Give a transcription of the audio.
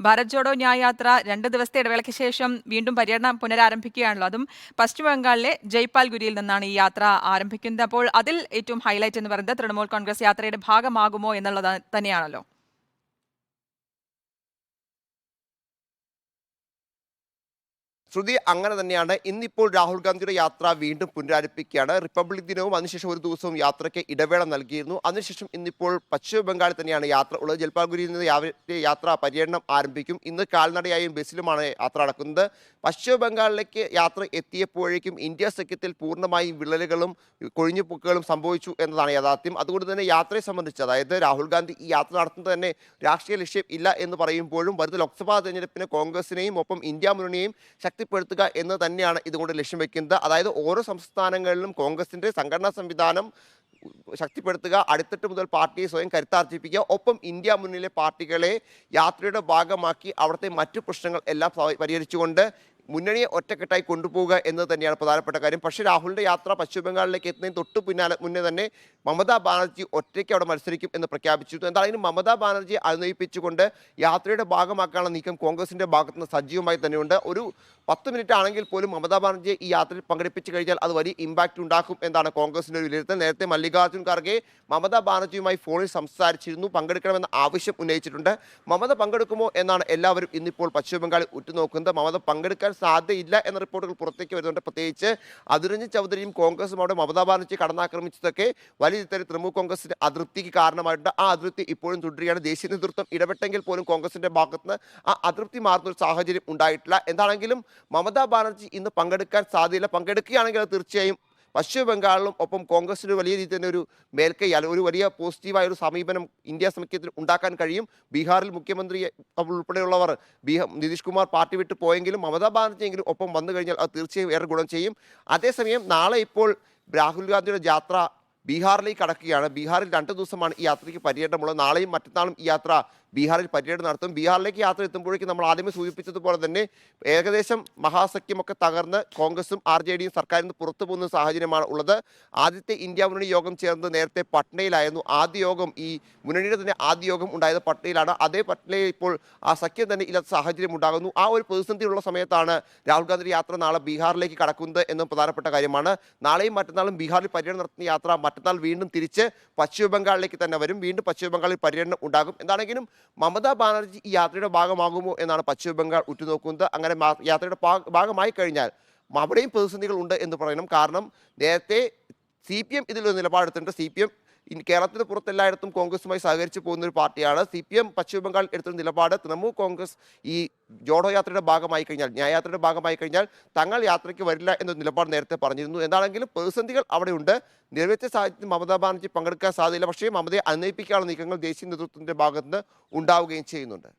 ഭാരത് ജോഡോ ന്യായ് യാത്ര 2 ദിവസത്തെ ഇടവേളയ്ക്ക് ശേഷം വീണ്ടും പര്യടനം പുനരാരംഭിക്കുകയാണല്ലോ. അതും പശ്ചിമ ബംഗാളിലെ ജയ്പാൽഗുരിയിൽ നിന്നാണ് ഈ യാത്ര ആരംഭിക്കുന്നത്. അപ്പോൾ അതിൽ ഏറ്റവും ഹൈലൈറ്റ് എന്ന് പറയുന്നത് തൃണമൂൽ കോൺഗ്രസ് യാത്രയുടെ ഭാഗമാകുമോ എന്നുള്ളത് തന്നെയാണല്ലോ. ശ്രുതി, അങ്ങനെ തന്നെയാണ്. ഇന്നിപ്പോൾ രാഹുൽ ഗാന്ധിയുടെ യാത്ര വീണ്ടും പുനരാരംഭിക്കുകയാണ്. റിപ്പബ്ലിക് ദിനവും അതിനുശേഷം ഒരു ദിവസവും യാത്രയ്ക്ക് ഇടവേള നൽകിയിരുന്നു. അതിനുശേഷം ഇന്നിപ്പോൾ പശ്ചിമ ബംഗാളിൽ തന്നെയാണ് യാത്ര ഉള്ളത്. ജൽപായ്ഗുരിയിൽ നിന്ന് യാത്ര പര്യടനം ആരംഭിക്കും. ഇന്ന് കാൽനടയായും ബസ്സിലുമാണ് യാത്ര നടക്കുന്നത്. പശ്ചിമ ബംഗാളിലേക്ക് യാത്ര എത്തിയപ്പോഴേക്കും ഇന്ത്യ സഖ്യത്തിൽ പൂർണ്ണമായും വിള്ളലുകളും കൊഴിഞ്ഞുപോക്കുകളും സംഭവിച്ചു എന്നതാണ് യാഥാർത്ഥ്യം. അതുകൊണ്ട് തന്നെ യാത്രയെ സംബന്ധിച്ച്, അതായത് രാഹുൽ ഗാന്ധി ഈ യാത്ര നടത്തുന്നത് തന്നെ രാഷ്ട്രീയ ലക്ഷ്യം ഇല്ല എന്ന് പറയുമ്പോഴും വരുന്ന ലോക്സഭാ തെരഞ്ഞെടുപ്പിന് കോൺഗ്രസിനെയും ഒപ്പം ഇന്ത്യ മുന്നണിയെയും ശക്തിപ്പെടുത്തുക എന്ന് തന്നെയാണ് ഇതുകൊണ്ട് ലക്ഷ്യം വെക്കുന്നത്. അതായത് ഓരോ സംസ്ഥാനങ്ങളിലും കോൺഗ്രസിന്റെ സംഘടനാ സംവിധാനം ശക്തിപ്പെടുത്തുക, അടിത്തട്ട് മുതൽ പാർട്ടിയെ സ്വയം കരുത്താർജിപ്പിക്കുക, ഒപ്പം ഇന്ത്യ മുന്നിലെ പാർട്ടികളെ യാത്രയുടെ ഭാഗമാക്കി അവിടുത്തെ മറ്റു പ്രശ്നങ്ങൾ എല്ലാം പരിഹരിച്ചുകൊണ്ട് മുന്നണിയെ ഒറ്റക്കെട്ടായി കൊണ്ടുപോവുക എന്നത് തന്നെയാണ് പ്രധാനപ്പെട്ട കാര്യം. പക്ഷേ രാഹുലിന്റെ യാത്ര പശ്ചിമ ബംഗാളിലേക്ക് എത്തുന്നതിന് തൊട്ട് മുന്നേ തന്നെ മമതാ ബാനർജി ഒറ്റയ്ക്ക് അവിടെ മത്സരിക്കും എന്ന് പ്രഖ്യാപിച്ചിരുന്നു. എന്തായാലും മമതാ ബാനർജിയെ അനുനയിപ്പിച്ചുകൊണ്ട് യാത്രയുടെ ഭാഗമാക്കാനുള്ള നീക്കം കോൺഗ്രസിന്റെ ഭാഗത്തുനിന്ന് സജീവമായി തന്നെയുണ്ട്. ഒരു 10 മിനിറ്റ് ആണെങ്കിൽ പോലും മമതാ ബാനർജിയെ ഈ യാത്രയിൽ പങ്കെടുപ്പിച്ചു കഴിഞ്ഞാൽ അത് വലിയ ഇമ്പാക്റ്റ് ഉണ്ടാക്കും എന്നാണ് കോൺഗ്രസിന്റെ ഒരു വിലയിരുത്തൽ. നേരത്തെ മല്ലികാർജ്ജുൻ ഖാർഗെ മമതാ ബാനർജിയുമായി ഫോണിൽ സംസാരിച്ചിരുന്നു, പങ്കെടുക്കണമെന്ന ആവശ്യം ഉന്നയിച്ചിട്ടുണ്ട്. മമത പങ്കെടുക്കുമോ എന്നാണ് എല്ലാവരും ഇന്നിപ്പോൾ പശ്ചിമ ബംഗാളിൽ ഉറ്റുനോക്കുന്നത്. മമത പങ്കെടുക്കാൻ സാധ്യതയില്ല എന്ന റിപ്പോർട്ടുകൾ പുറത്തേക്ക് വരുന്നുണ്ട്. പ്രത്യേകിച്ച് അതിരഞ്ജൻ ചൗധരിയും കോൺഗ്രസും അവിടെ മമതാ ബാനർജി കടന്നാക്രമിച്ചതൊക്കെ വലിയ തരത്തിൽ തൃണമൂൽ കോൺഗ്രസിന്റെ അതൃപ്തിക്ക് കാരണമായിട്ടുണ്ട്. ആ അതൃപ്തി ഇപ്പോഴും തുടരുകയാണ്. ദേശീയ നേതൃത്വം ഇടപെട്ടെങ്കിൽ പോലും കോൺഗ്രസിന്റെ ഭാഗത്തുനിന്ന് ആ അതൃപ്തി മാറുന്ന ഒരു സാഹചര്യം ഉണ്ടായിട്ടില്ല. എന്താണെങ്കിലും മമതാ ബാനർജി ഇന്ന് പങ്കെടുക്കാൻ സാധ്യതയില്ല. പങ്കെടുക്കുകയാണെങ്കിൽ അത് തീർച്ചയായും പശ്ചിമ ബംഗാളിലും ഒപ്പം കോൺഗ്രസിന് വലിയ രീതിയിൽ തന്നെ ഒരു മേൽക്കൈ, ഒരു വലിയ പോസിറ്റീവായ ഒരു സമീപനം ഇന്ത്യ സഖ്യത്തിൽ ഉണ്ടാക്കാൻ കഴിയും. ബീഹാറിൽ മുഖ്യമന്ത്രി ഉൾപ്പെടെയുള്ളവർ നിതീഷ് കുമാർ പാർട്ടി വിട്ട് പോയെങ്കിലും മമതാ ബാനർജിയെങ്കിലും ഒപ്പം വന്നു കഴിഞ്ഞാൽ അത് തീർച്ചയായും ഏറെ ഗുണം ചെയ്യും. അതേസമയം നാളെ ഇപ്പോൾ രാഹുൽ ഗാന്ധിയുടെ യാത്ര ബീഹാറിലേക്ക് കടക്കുകയാണ്. ബീഹാറിൽ 2 ദിവസമാണ് ഈ യാത്രയ്ക്ക് പര്യടനമുള്ളത്. നാളെയും മറ്റന്നാളും ഈ യാത്ര ബീഹാറിൽ പര്യടനം നടത്തും. ബീഹാറിലേക്ക് യാത്ര എത്തുമ്പോഴേക്കും നമ്മൾ ആദ്യമേ സൂചിപ്പിച്ചതുപോലെ തന്നെ ഏകദേശം മഹാസഖ്യമൊക്കെ തകർന്ന് കോൺഗ്രസും RJDയും സർക്കാരിൽ നിന്ന് പുറത്തു പോകുന്ന സാഹചര്യമാണ് ഉള്ളത്. ആദ്യത്തെ ഇന്ത്യ മുന്നണി യോഗം ചേർന്നത് നേരത്തെ പട്നയിലായിരുന്നു. ആദ്യ യോഗം, ഈ മുന്നണിയുടെ തന്നെ ആദ്യ യോഗം ഉണ്ടായത് പട്നയിലാണ്. അതേ പട്നയിൽ ഇപ്പോൾ ആ സഖ്യം തന്നെ ഇല്ലാത്ത സാഹചര്യം ഉണ്ടാകുന്നു. ആ ഒരു പ്രതിസന്ധിയുള്ള സമയത്താണ് രാഹുൽ ഗാന്ധി യാത്ര നാളെ ബീഹാറിലേക്ക് കടക്കുന്നത് എന്നും പ്രധാനപ്പെട്ട കാര്യമാണ്. നാളെയും മറ്റന്നാളും ബീഹാറിൽ പര്യടനം നടത്തുന്ന യാത്ര മറ്റന്നാൾ വീണ്ടും തിരിച്ച് പശ്ചിമ ബംഗാളിലേക്ക് തന്നെ വരും. വീണ്ടും പശ്ചിമ ബംഗാളിൽ പര്യടനം ഉണ്ടാകും. എന്താണെങ്കിലും മമതാ ബാനർജി ഈ യാത്രയുടെ ഭാഗമാകുമോ എന്നാണ് പശ്ചിമ ബംഗാൾ ഉറ്റുനോക്കുന്നത്. അങ്ങനെ യാത്രയുടെ ഭാഗമായി കഴിഞ്ഞാൽ അവിടെയും പ്രതിസന്ധികൾ ഉണ്ട് എന്ന് പറയണം. കാരണം നേരത്തെ CPM ഇതിലൊരു നിലപാടെടുത്തിട്ടുണ്ട്. CPM കേരളത്തിന് പുറത്തെല്ലായിടത്തും കോൺഗ്രസുമായി സഹകരിച്ച് പോകുന്ന ഒരു പാർട്ടിയാണ്. CPM പശ്ചിമ ബംഗാൾ എടുത്തൊരു നിലപാട്, തൃണമൂൽ കോൺഗ്രസ് ഈ ജോഡോ യാത്രയുടെ ഭാഗമായി കഴിഞ്ഞാൽ, ന്യായയാത്രയുടെ ഭാഗമായി കഴിഞ്ഞാൽ തങ്ങൾ യാത്രയ്ക്ക് വരില്ല എന്നൊരു നിലപാട് നേരത്തെ പറഞ്ഞിരുന്നു. എന്താണെങ്കിലും പ്രതിസന്ധികൾ അവിടെയുണ്ട്. നിരവധി സാഹചര്യത്തിൽ മമതാ ബാനർജി പങ്കെടുക്കാൻ സാധ്യതയില്ല. പക്ഷേ മമതയെ അനുനയിപ്പിക്കാനുള്ള നീക്കങ്ങൾ ദേശീയ നേതൃത്വത്തിന്റെ ഭാഗത്തുനിന്ന് ഉണ്ടാവുകയും ചെയ്യുന്നുണ്ട്.